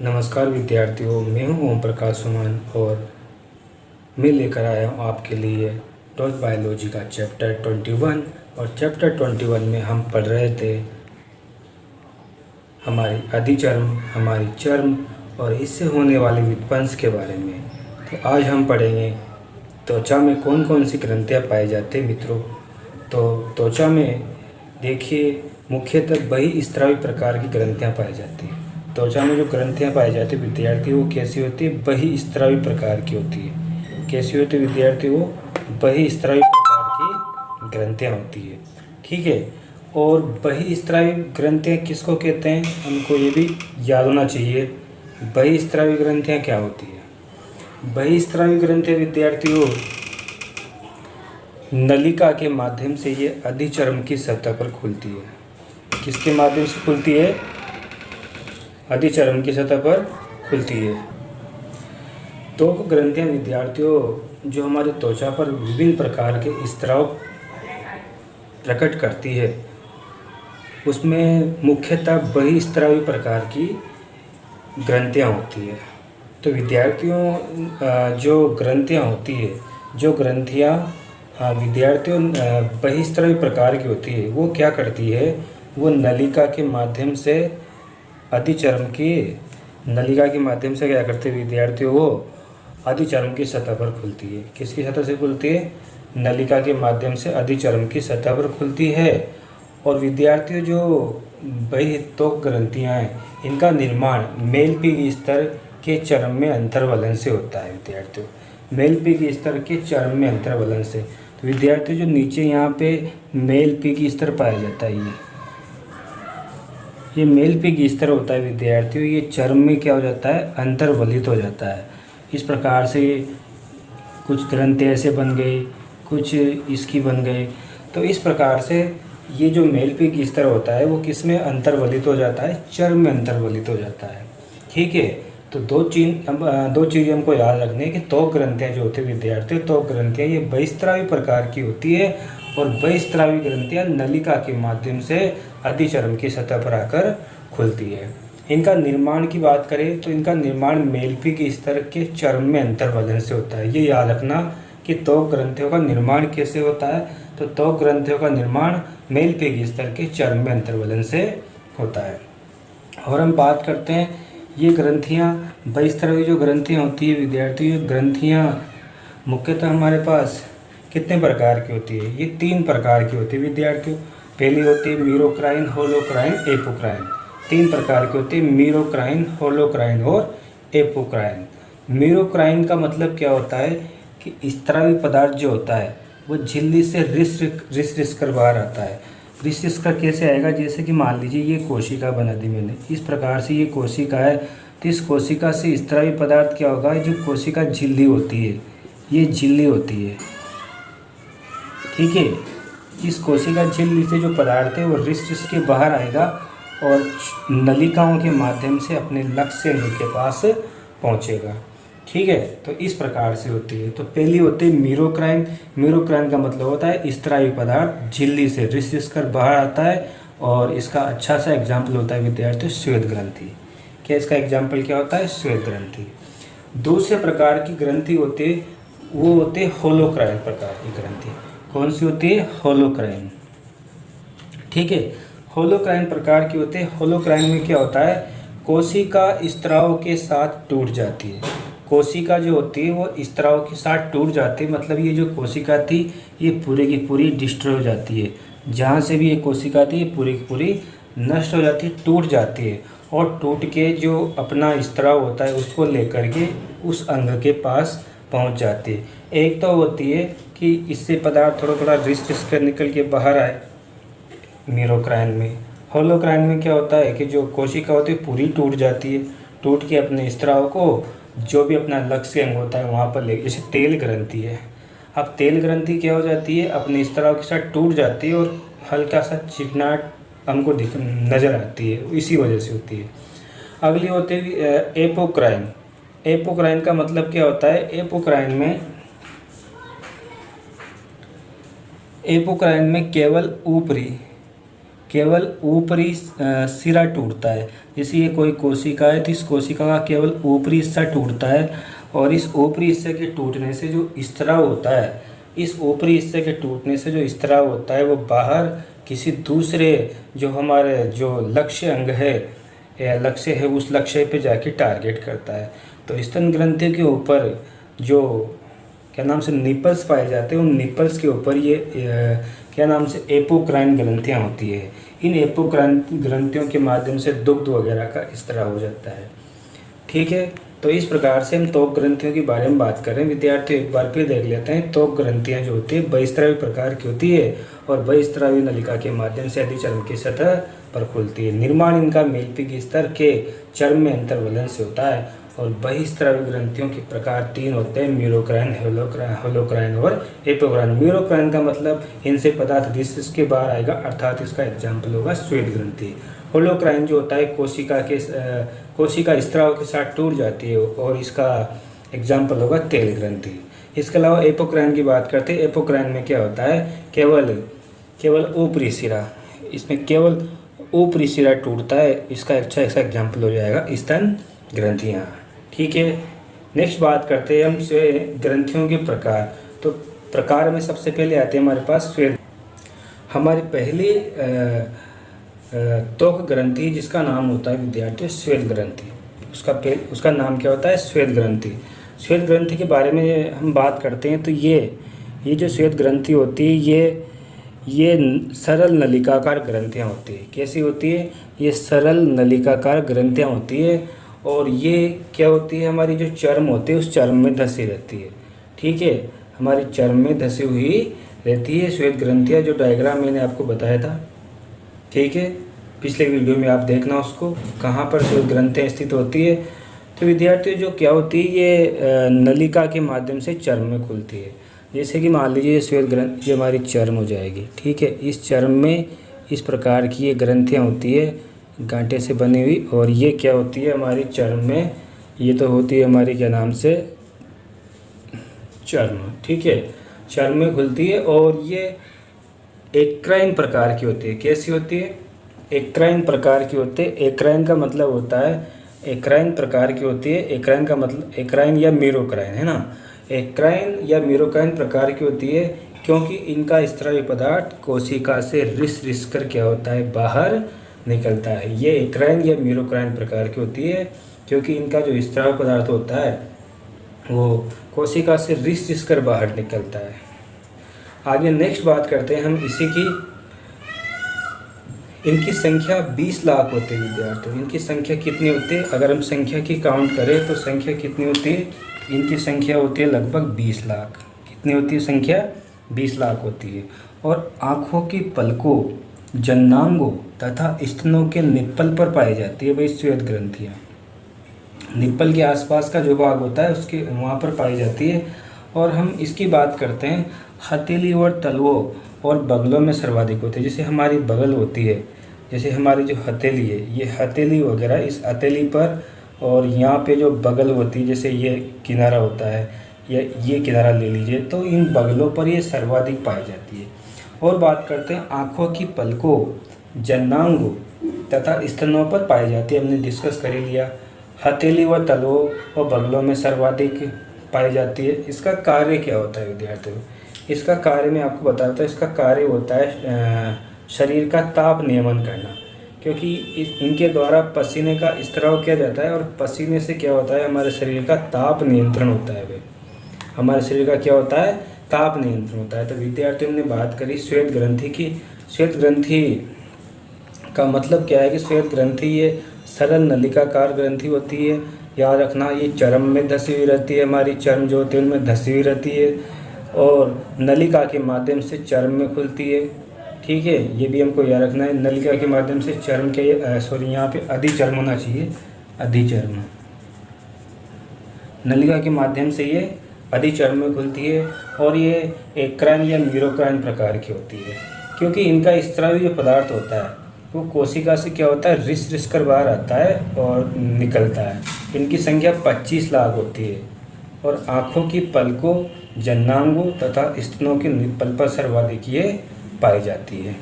नमस्कार विद्यार्थियों, मैं हूं ओम प्रकाश सुमन और मैं लेकर आया हूं आपके लिए डॉट बायोलॉजी का चैप्टर 21। और चैप्टर 21 में हम पढ़ रहे थे हमारी अधिचर्म, हमारी चर्म और इससे होने वाले विध्वंस के बारे में। तो आज हम पढ़ेंगे त्वचा में कौन कौन सी ग्रंथियाँ पाई जाती हैं मित्रों। तो त्वचा में देखिए मुख्यतः बहिस्रावी प्रकार की ग्रंथियाँ पाई जाती हैं। त्वचा में जो ग्रंथियाँ पाई जाती है विद्यार्थी, वो कैसी होती है? बहिस्रावी प्रकार की होती है। कैसी होती है विद्यार्थी? वो बहिस्रावी प्रकार की ग्रंथियाँ होती है। ठीक है। और बहिस्रावी ग्रंथियाँ किसको कहते हैं, हमको ये भी याद होना चाहिए। बहिस्रावी ग्रंथियाँ क्या होती है? बहिस्रावी ग्रंथियाँ विद्यार्थियों नलिका के माध्यम से ये अधिचर्म की सतह पर खुलती है। किसके माध्यम से खुलती है? अधिचर्म की सतह पर खुलती है। तो ग्रंथियाँ विद्यार्थियों जो हमारी त्वचा पर विभिन्न प्रकार के स्त्राव प्रकट करती है, उसमें मुख्यतः बहिस्रावी प्रकार की ग्रंथियाँ होती है। तो विद्यार्थियों जो ग्रंथियाँ होती है, जो ग्रंथियाँ विद्यार्थियों बहिस्रावी प्रकार की होती है, वो क्या करती है? वो नलिका के माध्यम से अधिचर्म की नलिका के माध्यम से क्या करते हैं विद्यार्थियों? वो अधिचर्म की सतह पर खुलती है। किसकी सतह से खुलती है? नलिका के माध्यम से अधिचर्म की सतह पर खुलती है। और विद्यार्थियों जो बहित्वक ग्रंथियाँ हैं, इनका निर्माण मेलपीग स्तर के चर्म में अंतर्वलन से होता है। विद्यार्थियों मेलपीग स्तर के चर्म में अंतर्वलन से, तो विद्यार्थियों जो नीचे यहाँ पे मेलपीग स्तर पाया जाता है, ये मेलपीग स्तर होता है विद्यार्थियों, ये चर्म में क्या हो जाता है? अंतर्वलित हो जाता है। इस प्रकार से कुछ ग्रंथि ऐसे बन गए, कुछ इसकी बन गए। तो इस प्रकार से ये जो मेलपीग स्तर होता है वो किस में अंतर्वलित हो जाता है? चर्म में अंतर्वलित हो जाता है। ठीक है। तो दो चीज़ें हमको याद रखनी है कि त्वक ग्रंथियाँ जो होती है विद्यार्थी, त्वक ग्रंथियाँ ये बहिस्रावी प्रकार की होती है और बहिस्रावी ग्रंथियाँ नलिका के माध्यम से अधिचर्म की सतह पर आकर खुलती है। इनका निर्माण की बात करें तो इनका निर्माण मेलपीग स्तर के चर्म में अंतर्वलन से होता है। ये याद रखना कि त्वक ग्रंथियों का निर्माण कैसे होता है। तो त्वक ग्रंथियों का निर्माण मेलपीग स्तर के चर्म में अंतर्वलन से होता है। और हम बात करते हैं ये ग्रंथियाँ, बहिस्रावी जो ग्रंथियाँ होती है विद्यार्थियों, ग्रंथियाँ मुख्यतः हमारे पास कितने प्रकार की होती है? ये 3 प्रकार की होती है विद्यार्थियों। पहली होती है मीरोक्राइन, होलोक्राइन, एपोक्राइन। 3 प्रकार की होती है, मीरोक्राइन, होलोक्राइन और एपोक्राइन। मीरोक्राइन का मतलब क्या होता है कि स्रावी पदार्थ जो होता है वो झिल्ली से रिस कर बाहर आता है। रिस कर कैसे आएगा? जैसे कि मान लीजिए ये कोशिका बना दी मैंने, इस प्रकार से ये कोशिका है, तो इस कोशिका से स्रावी पदार्थ क्या होगा? जो कोशिका झिल्ली होती है, ये झिल्ली होती है। ठीक है। इस कोशिका झिल्ली से जो पदार्थ है वो रिस के बाहर आएगा और नलिकाओं के माध्यम से अपने लक्ष्य अंग के पास पहुंचेगा। ठीक है। तो इस प्रकार से होती है। तो पहली होती है मीरोक्राइन। मीरोक्राइन का मतलब होता है स्रावी पदार्थ झिल्ली से रिस कर बाहर आता है। और इसका अच्छा सा एग्जाम्पल होता है विद्यार्थी श्वेत ग्रंथि। क्या इसका एग्जाम्पल क्या होता है? श्वेत ग्रंथि। दूसरे प्रकार की ग्रंथि होती है, वो होते हैं होलोक्राइन प्रकार की ग्रंथि। कौन सी होती है? होलोक्राइन। ठीक है। होलोक्राइन प्रकार की होते हैं। होलोक्राइन में क्या होता है? कोशिका स्त्राव के साथ टूट जाती है। कोशिका जो होती है वो स्त्राव के साथ टूट जाती है, मतलब ये जो कोशिका थी ये पूरी की पूरी डिस्ट्रॉय हो जाती है। जहाँ से भी ये कोशिका थी ये पूरी की पूरी नष्ट हो जाती है, टूट जाती है। और टूट के जो अपना स्त्राव होता है उसको लेकर के उस अंग के पास पहुँच जाती है। एक तो होती है कि इससे पदार्थ थोड़ा थोड़ा रिस कर निकल के बाहर आए मीरोक्राइन में। होलोक्राइन में क्या होता है कि जो कोशिका होती है पूरी टूट जाती है, टूट के अपने स्त्राव को जो भी अपना लक्ष्य अंग होता है वहाँ पर ले, जैसे तेल ग्रंथि है। अब तेल ग्रंथि क्या हो जाती है? अपने स्त्राव के साथ टूट जाती है और हल्का सा चिकनाहट हमको नज़र आती है, इसी वजह से होती है। अगली होती है एपोक्राइन। एपोक्राइन का मतलब क्या होता है? एपोक्राइन में केवल ऊपरी सिरा टूटता है। जैसे ये कोई कोशिका है तो इस कोशिका का केवल ऊपरी हिस्सा टूटता है, और इस ऊपरी हिस्से के टूटने से जो स्त्राव होता है, इस ऊपरी हिस्से के टूटने से जो स्त्राव होता है वो बाहर किसी दूसरे जो हमारे जो लक्ष्य अंग है या लक्ष्य है उस लक्ष्य पे जाके टारगेट करता है। तो स्तन ग्रंथि के ऊपर जो क्या नाम से निपल्स पाए जाते हैं, उन निपल्स के ऊपर ये क्या नाम से एपोक्राइन ग्रंथियाँ होती है। इन एपोक्राइन ग्रंथियों के माध्यम से दुग्ध वगैरह का स्त्राव हो जाता है। ठीक है, तो इस प्रकार से हम त्वक ग्रंथियों के बारे में बात करें। विद्यार्थी एक बार फिर देख लेते हैं। त्वक ग्रंथियाँ जो होती है बहिस्रावी प्रकार की होती है और बहिस्रावी नलिका के माध्यम से अधिचर्म की सतह पर खुलती है। निर्माण इनका मेलपीक स्तर के चर्म में अंतर्वलन से होता है। और बहिस्रावी ग्रंथियों के प्रकार 3 होते हैं, म्यूरोक्राइन, होलोक्राइन और एपोक्राइन। म्यूरोक्राइन का मतलब इनसे पदार्थ रिस के बाहर आएगा, अर्थात इसका एग्जाम्पल होगा श्वेत ग्रंथि। होलोक्राइन जो होता है कोशिका स्त्राव के साथ टूट जाती है, और इसका एग्जाम्पल होगा तेल ग्रंथि। इसके अलावा एपोक्राइन की बात करते हैं। एपोक्राइन में क्या होता है, केवल ऊपरी सिरा, इसमें केवल ऊपरी सिरा टूटता है। इसका अच्छा एग्जाम्पल हो जाएगा स्तन ग्रंथियाँ। ठीक है, नेक्स्ट बात करते हैं हम ग्रंथियों के प्रकार। तो प्रकार में सबसे पहले आते हैं हमारे पास श्वेत। हमारी पहली त्वक ग्रंथि जिसका नाम होता है विद्यार्थी श्वेत ग्रंथि, उसका नाम क्या होता है, श्वेत ग्रंथि। श्वेत ग्रंथि के बारे में हम बात करते हैं तो ये जो श्वेत ग्रंथि होती है ये सरल नलिकाकार ग्रंथियाँ होती है। कैसी होती है, ये सरल नलिकाकार ग्रंथियाँ होती है, और ये क्या होती है, हमारी जो चर्म होती है उस चर्म में धसी रहती है। ठीक है, हमारी चर्म में धसी हुई रहती है श्वेत ग्रंथियाँ, जो डायग्राम मैंने आपको बताया था। ठीक है, पिछले वीडियो में आप देखना उसको, कहाँ पर श्वेत ग्रंथियाँ स्थित होती है। तो विद्यार्थियों जो क्या होती है, ये नलिका के माध्यम से चर्म में खुलती है। जैसे कि मान लीजिए श्वेत ग्रंथि हमारी चर्म हो जाएगी। ठीक है, इस चर्म में इस प्रकार की ये ग्रंथियाँ होती है गांठे से बनी हुई, और ये क्या होती है हमारी चर्म में, ये तो होती है हमारी क्या नाम से चर्म। ठीक है, चर्म में खुलती है, और ये एक्राइन प्रकार की होती है। कैसी होती है, एक्राइन प्रकार की होती है। एक्राइन का मतलब होता है, एक्राइन प्रकार की होती है। एक्राइन का मतलब एक्राइन या मीरोक्राइन है ना। एक्राइन या मीरोक्राइन प्रकार की होती है क्योंकि इनका स्त्रावी पदार्थ कोशिका से रिस कर क्या होता है, बाहर निकलता है। ये एक्राइन या मीरोक्राइन प्रकार की होती है क्योंकि इनका जो स्त्राव पदार्थ होता है वो कोशिका से रिस कर बाहर निकलता है। आगे नेक्स्ट बात करते हैं हम इसी की। इनकी संख्या 20 लाख होती है विद्यार्थियों। इनकी संख्या कितनी होती है, अगर हम संख्या की काउंट करें तो संख्या कितनी होती है, इनकी संख्या होती है लगभग 20 लाख। कितनी होती है संख्या, 20 लाख होती है। और आँखों की पलकों, जन्नांगों तथा स्तनों के निप्पल पर पाई जाती है भाई श्वेत ग्रंथियाँ। निप्पल के आसपास का जो भाग होता है उसके वहाँ पर पाई जाती है। और हम इसकी बात करते हैं, हथेली और तलवों और बगलों में सर्वाधिक होते हैं। जैसे हमारी बगल होती है, जैसे हमारी जो हथेली है, ये हथेली वगैरह, इस हथेली पर और यहाँ पे जो बगल होती है, जैसे ये किनारा होता है या ये किनारा ले लीजिए, तो इन बगलों पर ये सर्वाधिक पाई जाती है। और बात करते हैं आँखों की पलकों, जन्नांगों तथा स्तनों पर पाई जाती है। हमने डिस्कस कर ही लिया। हथेली व तलवों और बगलों में सर्वाधिक पाई जाती है। इसका कार्य क्या होता है विद्यार्थियों, इसका कार्य मैं आपको बताता हूँ। इसका कार्य होता है शरीर का ताप नियमन करना, क्योंकि इनके द्वारा पसीने का स्त्राव किया जाता है, और पसीने से क्या होता है, हमारे शरीर का ताप नियंत्रण होता है। हमारे शरीर का क्या होता है, ताप नियंत्रण होता है। तो विद्यार्थियों ने बात करी श्वेत ग्रंथि की। श्वेत ग्रंथि का मतलब क्या है कि श्वेत ग्रंथि ये सरल नलिकाकार ग्रंथि होती है। याद रखना, ये चर्म में धसी हुई रहती है। हमारी चर्म जो होती है उनमें धसी हुई रहती है, और नलिका के माध्यम से चर्म में खुलती है। ठीक है, ये भी हमको याद रखना है। नलिका के माध्यम से चर्म के यहाँ पे अधिचर्म होना चाहिए, अधिचर्म। नलिका के माध्यम से ये अधिचर्म में खुलती है, और ये एक्राइन या मीरोक्राइन प्रकार की होती है क्योंकि इनका स्त्रावी जो पदार्थ होता है वो कोशिका से क्या होता है, रिस कर बाहर आता है और निकलता है। इनकी संख्या 25 लाख होती है। और आँखों की पलकों, जन्नांगों तथा स्तनों के निप्पल पर सर्वाधिक ये पाई जाती है।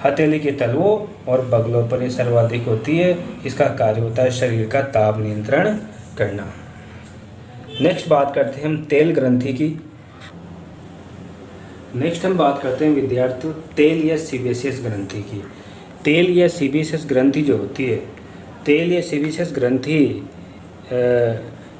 हथेली के तलवों और बगलों पर ये सर्वाधिक होती है। इसका कार्य होता है शरीर का ताप नियंत्रण करना। नेक्स्ट बात करते हैं हम तेल ग्रंथि की। नेक्स्ट हम बात करते हैं विद्यार्थियों तेल या सीबेशियस ग्रंथि की। तेल या सीबेशियस ग्रंथि जो होती है, तेल या सीबेशियस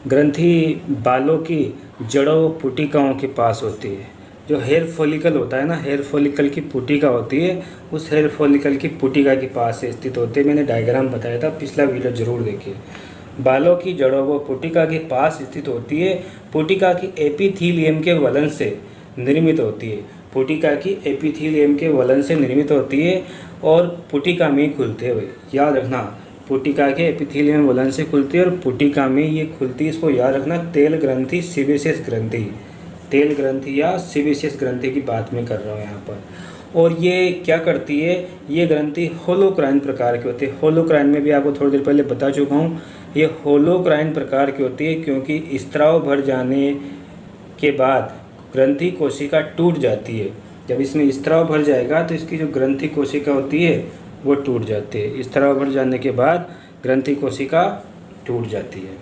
ग्रंथि बालों की जड़ों पुटिकाओं के पास होती है। जो हेयर फॉलिकल होता है ना, हेयर फॉलिकल की पुटिका होती है, उस हेयर फॉलिकल की पुटिका के पास से स्थित होते हैं। मैंने डायग्राम बताया था, पिछला वीडियो जरूर देखिए। बालों की जड़ों वो पुटिका के पास स्थित होती है। पुटिका की एपिथीलियम के वलन से निर्मित होती है। पुटिका की एपिथीलियम के वलन से निर्मित होती है और पुटिका में खुलते हुए, याद रखना, पुटिका के एपिथीलियम वलन से खुलती है और पुटिका में ये खुलती है। इसको याद रखना, तेल ग्रंथि सीबेशियस ग्रंथि, तेल ग्रंथि या सीबेशियस ग्रंथि की बात मैं कर रहा हूँ यहाँ पर। और ये क्या करती है, ये ग्रंथि होलोक्राइन प्रकार की होती है। होलोक्राइन में भी आपको थोड़ी देर पहले बता चुका हूँ, ये होलोक्राइन प्रकार की होती है क्योंकि स्त्राव भर जाने के बाद ग्रंथि कोशिका टूट जाती है। जब इसमें स्त्राव भर जाएगा तो इसकी जो ग्रंथि कोशिका होती है वो टूट जाती है। स्त्राव भर जाने के बाद ग्रंथि कोशिका टूट जाती है।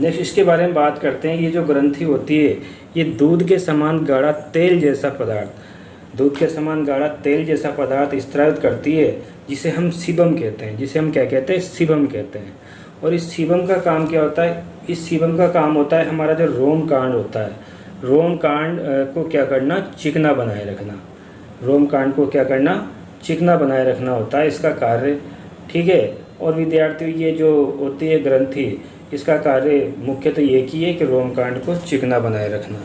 नेक्स्ट इसके बारे में बात करते हैं। ये जो ग्रंथि होती है ये दूध के समान गाढ़ा तेल जैसा पदार्थ, दूध के समान गाढ़ा तेल जैसा पदार्थ स्त्रावित करती है, जिसे हम सीबम कहते हैं, जिसे हम क्या कहते हैं, सीबम कहते हैं। और इस सीबम का काम क्या होता है, इस सीबम का काम होता है हमारा जो रोम कांड होता है, रोम कांड को क्या करना, चिकना बनाए रखना। रोम कांड को क्या करना, चिकना बनाए रखना होता है इसका कार्य, ठीक है। और विद्यार्थियों ये जो होती है ग्रंथि, इसका कार्य मुख्यतः ये की है कि रोम कांड को चिकना बनाए रखना।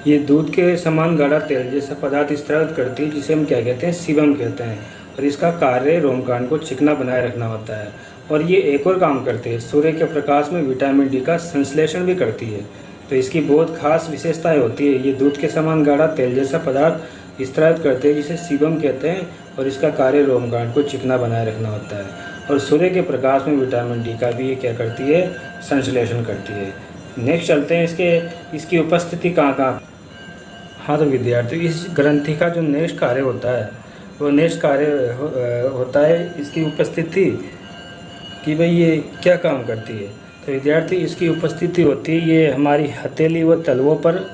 ये दूध के समान गाढ़ा तेल जैसा पदार्थ स्त्रावित करती है, जिसे हम क्या कहते हैं, सीबम कहते हैं। और इसका कार्य रोम कांड को चिकना बनाए रखना होता है। और ये एक और काम करते हैं, सूर्य के प्रकाश में विटामिन डी का संश्लेषण भी करती है। तो इसकी बहुत खास विशेषताएं होती है। ये दूध के समान गाढ़ा तेल जैसा पदार्थ स्त्रावित करते हैं, जिसे सीबम कहते हैं। और इसका कार्य रोम कांड को चिकना बनाए रखना होता है। और सूर्य के प्रकाश में विटामिन डी का भी क्या करती है, संश्लेषण करती है। नेक्स्ट चलते हैं इसकी उपस्थिति कहाँ। हाँ तो विद्यार्थी, इस ग्रंथि का जो नेक्स्ट कार्य होता है वो नेक्स्ट कार्य होता है इसकी उपस्थिति, कि भाई ये क्या काम करती है। तो विद्यार्थी इसकी उपस्थिति होती है, ये हमारी हथेली व तलवों पर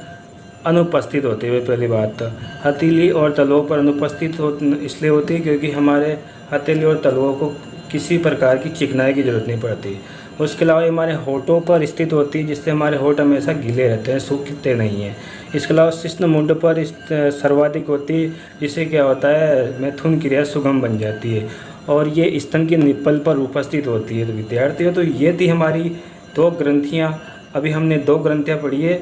अनुपस्थित होती है। पहली बात तो हथेली और तलवों पर अनुपस्थित इसलिए होती है क्योंकि हमारे हथेली और तलवों को किसी प्रकार की चिकनाई की जरूरत नहीं पड़ती। उसके अलावा हमारे होठों पर स्थित होती है, जिससे हमारे होठ हमेशा गीले रहते हैं, सूखते नहीं हैं। इसके अलावा शिश्न मुंड पर सर्वाधिक होती है, जिससे क्या होता है, मैथुन क्रिया सुगम बन जाती है। और ये स्तन के निप्पल पर उपस्थित होती है। तो विद्यार्थियों, तो ये थी हमारी दो ग्रंथियाँ। अभी हमने दो ग्रंथियाँ पढ़ी है,